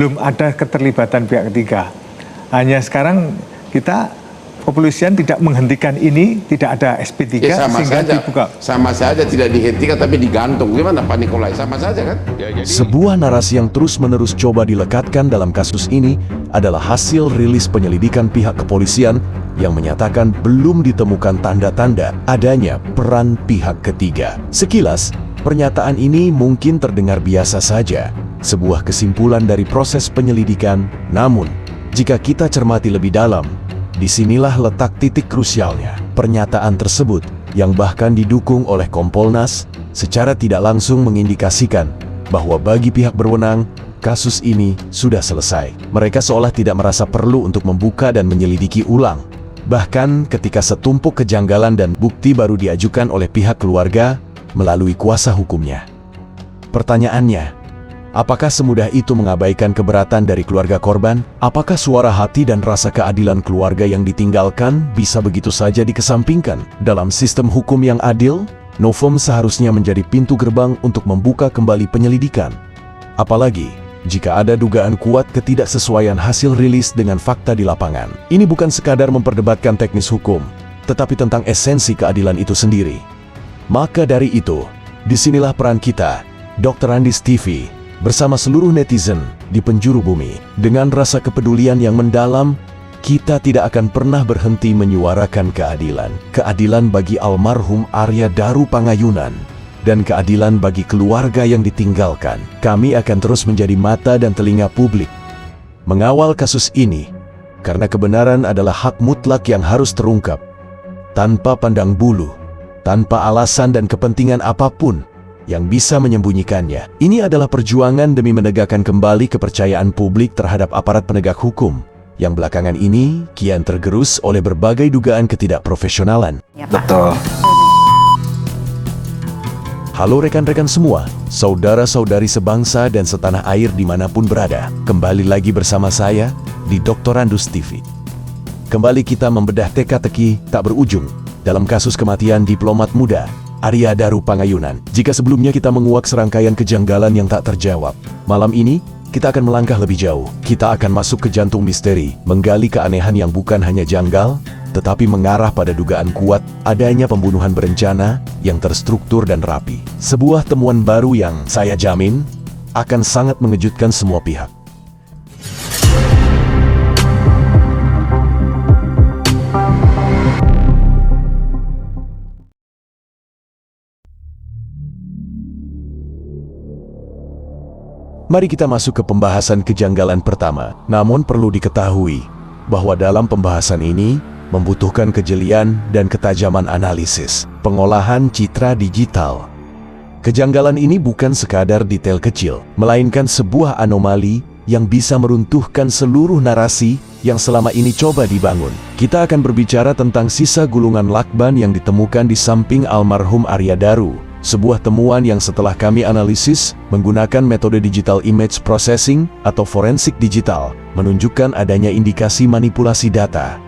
Belum ada keterlibatan pihak ketiga. Hanya sekarang kita kepolisian tidak menghentikan ini, tidak ada SP3 sama sehingga saja, dibuka. sama saja tidak dihentikan tapi digantung. Gimana Pak Nikolai? Sama saja kan? Sebuah narasi yang terus-menerus coba dilekatkan dalam kasus ini adalah hasil rilis penyelidikan pihak kepolisian yang menyatakan belum ditemukan tanda-tanda adanya peran pihak ketiga. Sekilas, pernyataan ini mungkin terdengar biasa saja, sebuah kesimpulan dari proses penyelidikan. Namun, jika kita cermati lebih dalam, disinilah letak titik krusialnya. Pernyataan tersebut, yang bahkan didukung oleh Kompolnas, secara tidak langsung mengindikasikan bahwa bagi pihak berwenang, kasus ini sudah selesai. Mereka seolah tidak merasa perlu untuk membuka dan menyelidiki ulang. Bahkan ketika setumpuk kejanggalan dan bukti baru diajukan oleh pihak keluarga melalui kuasa hukumnya. Pertanyaannya, apakah semudah itu mengabaikan keberatan dari keluarga korban? Apakah suara hati dan rasa keadilan keluarga yang ditinggalkan bisa begitu saja dikesampingkan? Dalam sistem hukum yang adil, Novum seharusnya menjadi pintu gerbang untuk membuka kembali penyelidikan. Apalagi jika ada dugaan kuat ketidaksesuaian hasil rilis dengan fakta di lapangan. Ini bukan sekadar memperdebatkan teknis hukum, tetapi tentang esensi keadilan itu sendiri. Maka dari itu, disinilah peran kita, Dr. Andis TV, bersama seluruh netizen di penjuru bumi. Dengan rasa kepedulian yang mendalam, kita tidak akan pernah berhenti menyuarakan keadilan. Keadilan bagi almarhum Arya Daru Pangayunan, dan keadilan bagi keluarga yang ditinggalkan. Kami akan terus menjadi mata dan telinga publik, mengawal kasus ini, karena kebenaran adalah hak mutlak yang harus terungkap, tanpa pandang bulu, tanpa alasan dan kepentingan apapun yang bisa menyembunyikannya. Ini adalah perjuangan demi menegakkan kembali kepercayaan publik terhadap aparat penegak hukum, yang belakangan ini kian tergerus oleh berbagai dugaan ketidakprofesionalan. Ya, Pak. Betul. Halo rekan-rekan semua, saudara-saudari sebangsa dan setanah air dimanapun berada. Kembali lagi bersama saya di Dr. Andus TV. Kembali kita membedah teka-teki tak berujung dalam kasus kematian diplomat muda Arya Daru Pangayunan. Jika sebelumnya kita menguak serangkaian kejanggalan yang tak terjawab, malam ini kita akan melangkah lebih jauh. Kita akan masuk ke jantung misteri, menggali keanehan yang bukan hanya janggal, tetapi mengarah pada dugaan kuat adanya pembunuhan berencana yang terstruktur dan rapi. Sebuah temuan baru yang saya jamin akan sangat mengejutkan semua pihak. Mari kita masuk ke pembahasan kejanggalan pertama. Namun perlu diketahui bahwa dalam pembahasan ini membutuhkan kejelian dan ketajaman analisis, pengolahan citra digital. Kejanggalan ini bukan sekadar detail kecil, melainkan sebuah anomali yang bisa meruntuhkan seluruh narasi yang selama ini coba dibangun. Kita akan berbicara tentang sisa gulungan lakban yang ditemukan di samping almarhum Arya Daru. Sebuah temuan yang setelah kami analisis menggunakan metode digital image processing atau forensik digital, menunjukkan adanya indikasi manipulasi data.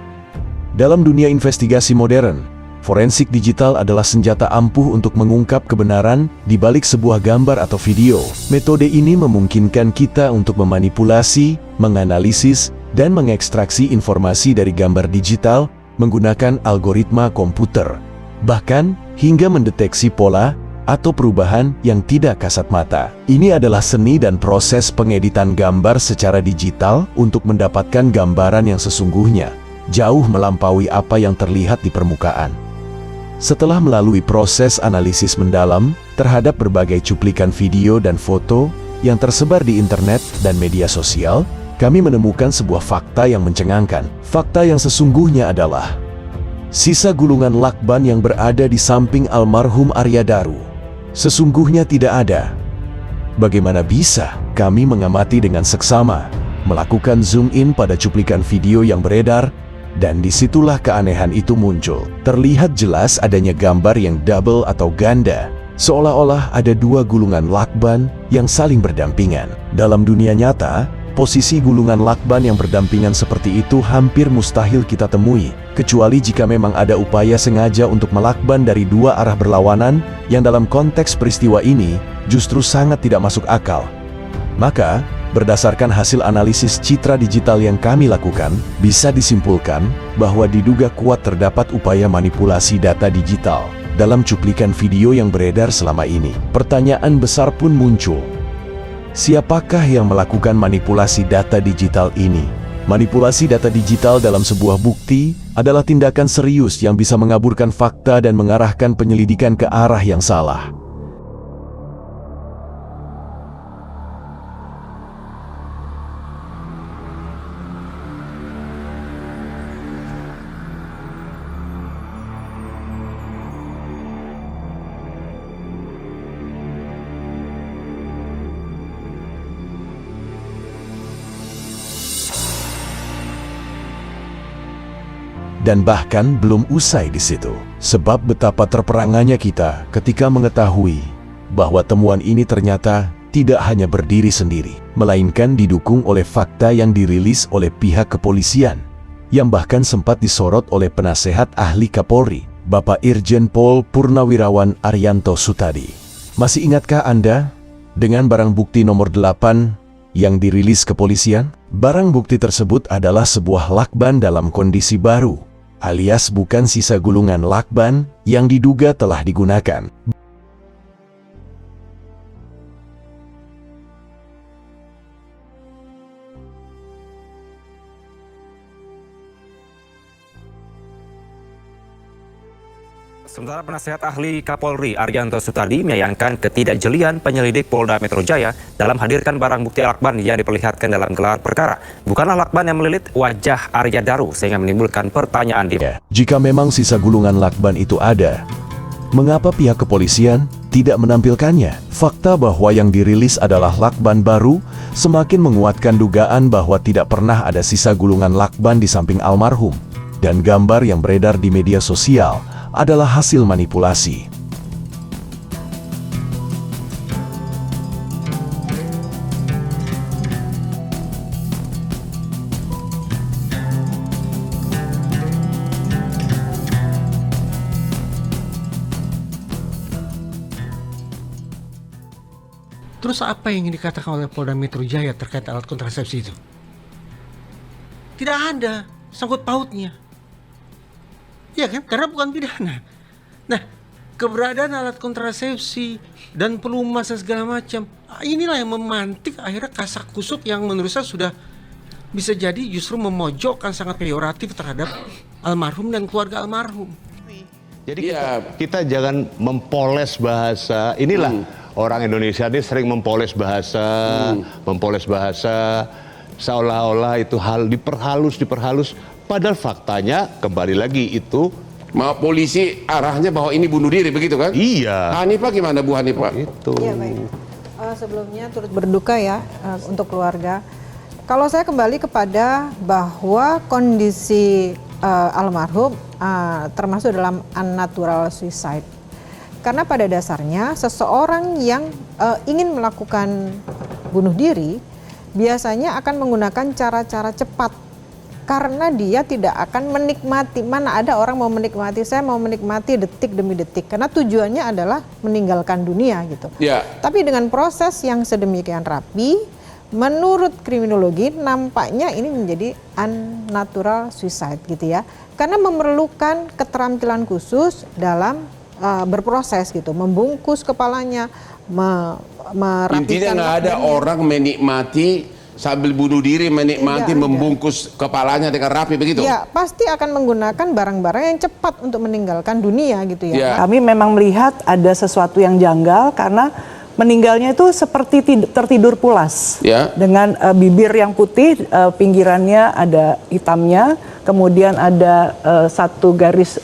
Dalam dunia investigasi modern, forensik digital adalah senjata ampuh untuk mengungkap kebenaran di balik sebuah gambar atau video. Metode ini memungkinkan kita untuk memanipulasi, menganalisis, dan mengekstraksi informasi dari gambar digital menggunakan algoritma komputer, bahkan hingga mendeteksi pola atau perubahan yang tidak kasat mata. Ini adalah seni dan proses pengeditan gambar secara digital untuk mendapatkan gambaran yang sesungguhnya, jauh melampaui apa yang terlihat di permukaan. Setelah melalui proses analisis mendalam terhadap berbagai cuplikan video dan foto yang tersebar di internet dan media sosial, kami menemukan sebuah fakta yang mencengangkan. Fakta yang sesungguhnya adalah sisa gulungan lakban yang berada di samping almarhum Arya Daru sesungguhnya tidak ada. Bagaimana bisa? Kami mengamati dengan seksama, melakukan zoom in pada cuplikan video yang beredar, dan disitulah keanehan itu muncul. Terlihat jelas adanya gambar yang double atau ganda, seolah-olah ada dua gulungan lakban yang saling berdampingan. Dalam dunia nyata, posisi gulungan lakban yang berdampingan seperti itu hampir mustahil kita temui, kecuali jika memang ada upaya sengaja untuk melakban dari dua arah berlawanan, yang dalam konteks peristiwa ini justru sangat tidak masuk akal. Maka, Berdasarkan hasil analisis citra digital yang kami lakukan, bisa disimpulkan bahwa diduga kuat terdapat upaya manipulasi data digital dalam cuplikan video yang beredar selama ini. Pertanyaan besar pun muncul. Siapakah yang melakukan manipulasi data digital ini? Manipulasi data digital dalam sebuah bukti adalah tindakan serius yang bisa mengaburkan fakta dan mengarahkan penyelidikan ke arah yang salah. Dan bahkan belum usai di situ. Sebab betapa terperangannya kita ketika mengetahui bahwa temuan ini ternyata tidak hanya berdiri sendiri, melainkan didukung oleh fakta yang dirilis oleh pihak kepolisian, yang bahkan sempat disorot oleh penasehat ahli Kapolri, Bapak Irjen Pol Purnawirawan Arianto Sutadi. Masih ingatkah Anda dengan barang bukti nomor 8 yang dirilis kepolisian? Barang bukti tersebut adalah sebuah lakban dalam kondisi baru, alias bukan sisa gulungan lakban yang diduga telah digunakan. Sementara penasehat ahli Kapolri Arianto Sutadi menyayangkan ketidakjelian penyelidik Polda Metro Jaya dalam hadirkan barang bukti lakban yang diperlihatkan dalam gelar perkara. Bukanlah lakban yang melilit wajah Arya Daru sehingga menimbulkan pertanyaan di... Jika memang sisa gulungan lakban itu ada, mengapa pihak kepolisian tidak menampilkannya? Fakta bahwa yang dirilis adalah lakban baru semakin menguatkan dugaan bahwa tidak pernah ada sisa gulungan lakban di samping almarhum. Dan gambar yang beredar di media sosial adalah hasil manipulasi. Terus apa yang dikatakan oleh Polda Metro Jaya terkait alat kontrasepsi itu? Tidak ada sangkut pautnya. Ya kan? Karena bukan pidana. Nah, keberadaan alat kontrasepsi dan pelumas dan segala macam, inilah yang memantik akhirnya kasak kusuk yang menurut saya sudah bisa jadi justru memojokkan sangat peyoratif terhadap almarhum dan keluarga almarhum. Jadi kita jangan mempoles bahasa. Inilah orang Indonesia ini sering mempoles bahasa, seolah-olah itu hal diperhalus. Padahal faktanya kembali lagi itu Polisi arahnya bahwa ini bunuh diri, begitu kan? iya. Hanifah gimana Bu Hanifah? Itu. Iya baik. Sebelumnya turut berduka ya untuk keluarga. Kalau saya kembali kepada bahwa kondisi almarhum termasuk dalam unnatural suicide. Karena pada dasarnya seseorang yang ingin melakukan bunuh diri biasanya akan menggunakan cara-cara cepat. Karena dia tidak akan menikmati, mana ada orang mau menikmati, saya mau menikmati detik demi detik. Karena tujuannya adalah meninggalkan dunia gitu. Ya. Tapi dengan proses yang sedemikian rapi, menurut kriminologi nampaknya ini menjadi unnatural suicide gitu ya. Karena memerlukan keterampilan khusus dalam berproses gitu, membungkus kepalanya, merapikan. Intinya nggak ada orang menikmati sambil bunuh diri, menikmati membungkus kepalanya dengan rapi, begitu? Ya, pasti akan menggunakan barang-barang yang cepat untuk meninggalkan dunia gitu ya. Ya. Kami memang melihat ada sesuatu yang janggal karena meninggalnya itu seperti tertidur pulas. Ya. Dengan bibir yang putih, pinggirannya ada hitamnya, kemudian ada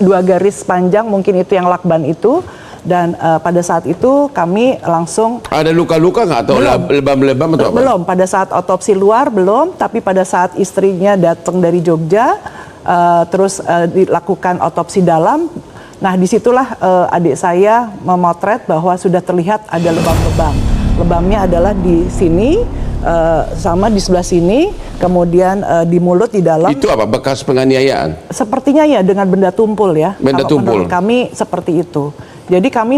dua garis panjang, mungkin itu yang lakban itu. Dan pada saat itu kami langsung... Ada luka-luka nggak atau lebam-lebam atau apa? Belum, pada saat otopsi luar belum, tapi pada saat istrinya datang dari Jogja, terus dilakukan otopsi dalam. Nah disitulah adik saya memotret bahwa sudah terlihat ada lebam-lebam. Lebamnya adalah di sini, sama di sebelah sini, kemudian di mulut, di dalam. Itu apa, bekas penganiayaan? Sepertinya ya dengan benda tumpul ya. Benda Kalau tumpul. menurut kami seperti itu. Jadi kami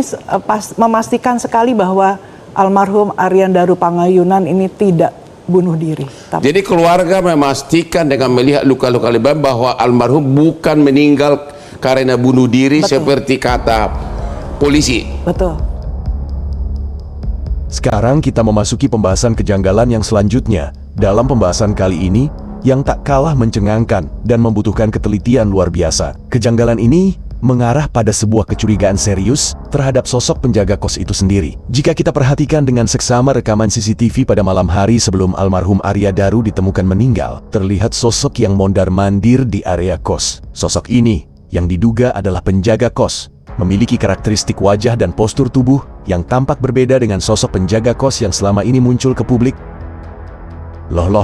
memastikan sekali bahwa almarhum Aryan Daru Pangayunan ini tidak bunuh diri. Jadi keluarga memastikan dengan melihat luka-luka lebam bahwa almarhum bukan meninggal karena bunuh diri. Betul. Seperti kata polisi. Betul. Sekarang kita memasuki pembahasan kejanggalan yang selanjutnya. Dalam pembahasan kali ini, yang tak kalah mencengangkan dan membutuhkan ketelitian luar biasa. Kejanggalan ini mengarah pada sebuah kecurigaan serius terhadap sosok penjaga kos itu sendiri. Jika kita perhatikan dengan seksama rekaman CCTV pada malam hari sebelum almarhum Arya Daru ditemukan meninggal, terlihat sosok yang mondar-mandir di area kos. Sosok ini, yang diduga adalah penjaga kos, memiliki karakteristik wajah dan postur tubuh yang tampak berbeda dengan sosok penjaga kos yang selama ini muncul ke publik. Loh,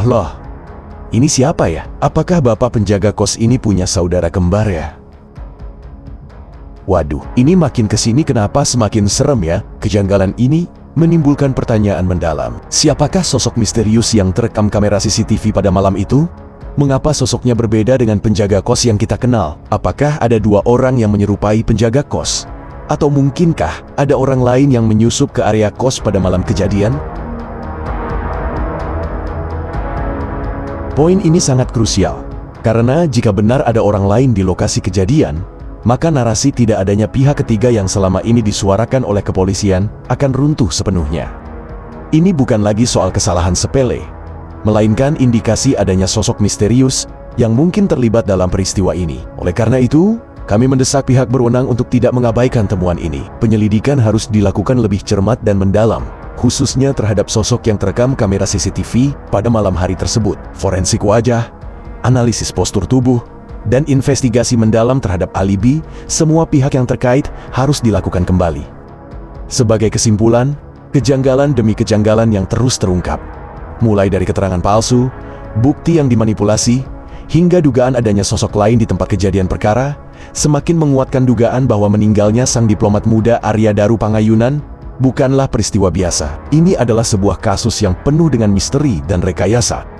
ini siapa ya? Apakah bapak penjaga kos ini punya saudara kembar ya? Waduh, ini makin kesini kenapa semakin serem ya? Kejanggalan ini menimbulkan pertanyaan mendalam. Siapakah sosok misterius yang terekam kamera CCTV pada malam itu? Mengapa sosoknya berbeda dengan penjaga kos yang kita kenal? Apakah ada dua orang yang menyerupai penjaga kos? Atau mungkinkah ada orang lain yang menyusup ke area kos pada malam kejadian? Poin ini sangat krusial, karena jika benar ada orang lain di lokasi kejadian, maka narasi tidak adanya pihak ketiga yang selama ini disuarakan oleh kepolisian akan runtuh sepenuhnya. Ini bukan lagi soal kesalahan sepele, melainkan indikasi adanya sosok misterius yang mungkin terlibat dalam peristiwa ini. Oleh karena itu, kami mendesak pihak berwenang untuk tidak mengabaikan temuan ini. Penyelidikan harus dilakukan lebih cermat dan mendalam, khususnya terhadap sosok yang terekam kamera CCTV pada malam hari tersebut. Forensik wajah, analisis postur tubuh, dan investigasi mendalam terhadap alibi semua pihak yang terkait harus dilakukan kembali. Sebagai kesimpulan, kejanggalan demi kejanggalan yang terus terungkap, mulai dari keterangan palsu, bukti yang dimanipulasi, hingga dugaan adanya sosok lain di tempat kejadian perkara, semakin menguatkan dugaan bahwa meninggalnya sang diplomat muda Arya Daru Pangayunan bukanlah peristiwa biasa. Ini adalah sebuah kasus yang penuh dengan misteri dan rekayasa.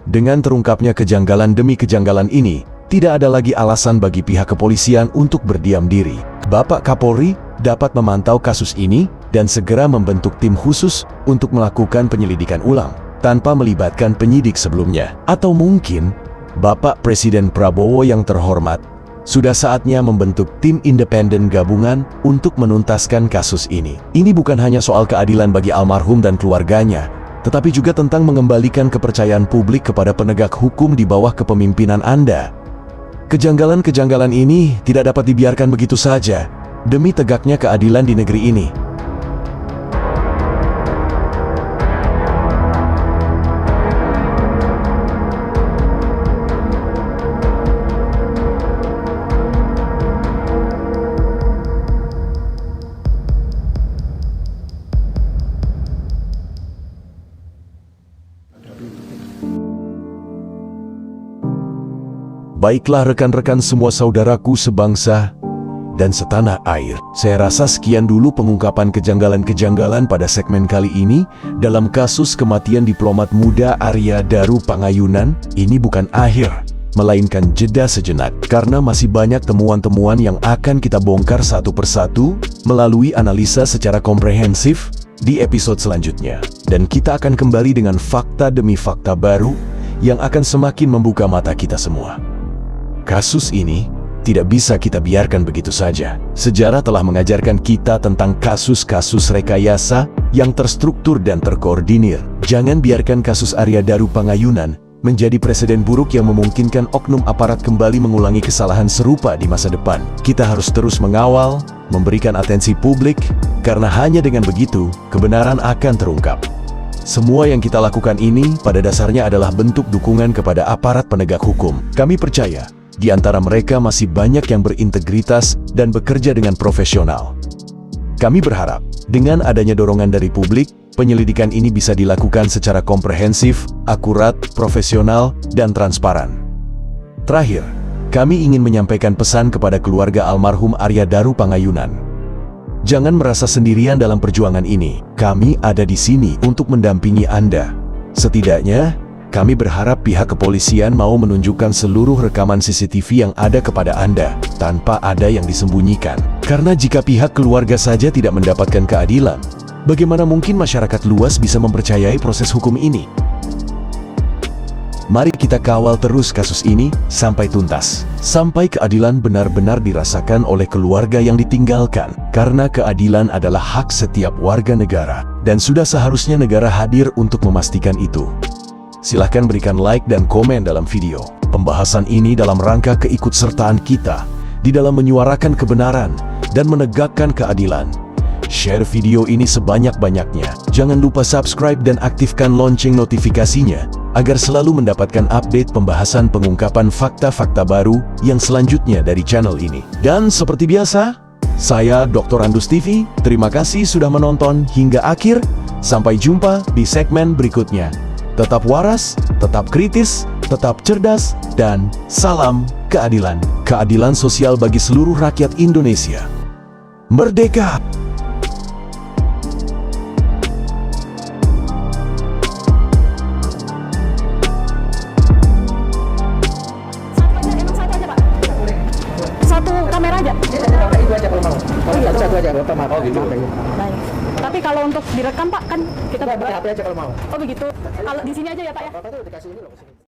Dengan terungkapnya kejanggalan demi kejanggalan ini, tidak ada lagi alasan bagi pihak kepolisian untuk berdiam diri. Bapak Kapolri dapat memantau kasus ini dan segera membentuk tim khusus untuk melakukan penyelidikan ulang, tanpa melibatkan penyidik sebelumnya. Atau mungkin, Bapak Presiden Prabowo yang terhormat sudah saatnya membentuk tim independen gabungan untuk menuntaskan kasus ini. Ini bukan hanya soal keadilan bagi almarhum dan keluarganya, tetapi juga tentang mengembalikan kepercayaan publik kepada penegak hukum di bawah kepemimpinan Anda. Kejanggalan-kejanggalan ini tidak dapat dibiarkan begitu saja, demi tegaknya keadilan di negeri ini. Baiklah rekan-rekan semua saudaraku sebangsa dan setanah air. Saya rasa sekian dulu pengungkapan kejanggalan-kejanggalan pada segmen kali ini dalam kasus kematian diplomat muda Arya Daru Pangayunan. Ini bukan akhir, melainkan jeda sejenak, karena masih banyak temuan-temuan yang akan kita bongkar satu persatu melalui analisa secara komprehensif di episode selanjutnya. Dan kita akan kembali dengan fakta demi fakta baru yang akan semakin membuka mata kita semua. Kasus ini tidak bisa kita biarkan begitu saja. Sejarah telah mengajarkan kita tentang kasus-kasus rekayasa yang terstruktur dan terkoordinir. Jangan biarkan kasus Arya Daru Pangayunan menjadi presiden buruk yang memungkinkan oknum aparat kembali mengulangi kesalahan serupa di masa depan. Kita harus terus mengawal, memberikan atensi publik, karena hanya dengan begitu, kebenaran akan terungkap. Semua yang kita lakukan ini pada dasarnya adalah bentuk dukungan kepada aparat penegak hukum. Kami percaya, di antara mereka masih banyak yang berintegritas dan bekerja dengan profesional. Kami berharap, dengan adanya dorongan dari publik, penyelidikan ini bisa dilakukan secara komprehensif, akurat, profesional, dan transparan. Terakhir, kami ingin menyampaikan pesan kepada keluarga almarhum Arya Daru Pangayunan. Jangan merasa sendirian dalam perjuangan ini. Kami ada di sini untuk mendampingi Anda. Setidaknya, kami berharap pihak kepolisian mau menunjukkan seluruh rekaman CCTV yang ada kepada Anda, tanpa ada yang disembunyikan. Karena jika pihak keluarga saja tidak mendapatkan keadilan, Bagaimana mungkin masyarakat luas bisa mempercayai proses hukum ini? Mari kita kawal terus kasus ini sampai tuntas. Sampai keadilan benar-benar dirasakan oleh keluarga yang ditinggalkan. Karena keadilan adalah hak setiap warga negara. Dan sudah seharusnya negara hadir untuk memastikan itu. Silahkan berikan like dan komen dalam video. Pembahasan ini dalam rangka keikutsertaan kita di dalam menyuarakan kebenaran dan menegakkan keadilan. Share video ini sebanyak-banyaknya. Jangan lupa subscribe dan aktifkan lonceng notifikasinya agar selalu mendapatkan update pembahasan pengungkapan fakta-fakta baru yang selanjutnya dari channel ini. Dan seperti biasa, saya Dr. Andus TV. Terima kasih sudah menonton hingga akhir. Sampai jumpa di segmen berikutnya. Tetap waras, tetap kritis, tetap cerdas, dan salam keadilan. Keadilan sosial bagi seluruh rakyat Indonesia. Merdeka! Satu kamera aja. Itu aja kalau mau. Oh iya, satu aja Bapak maaf. Oh gitu. Baik. Tapi kalau untuk direkam Pak kan kita HP aja kalau mau. Oh begitu. Kalau di sini aja ya Pak ya. Bapak tuh dikasih ini loh.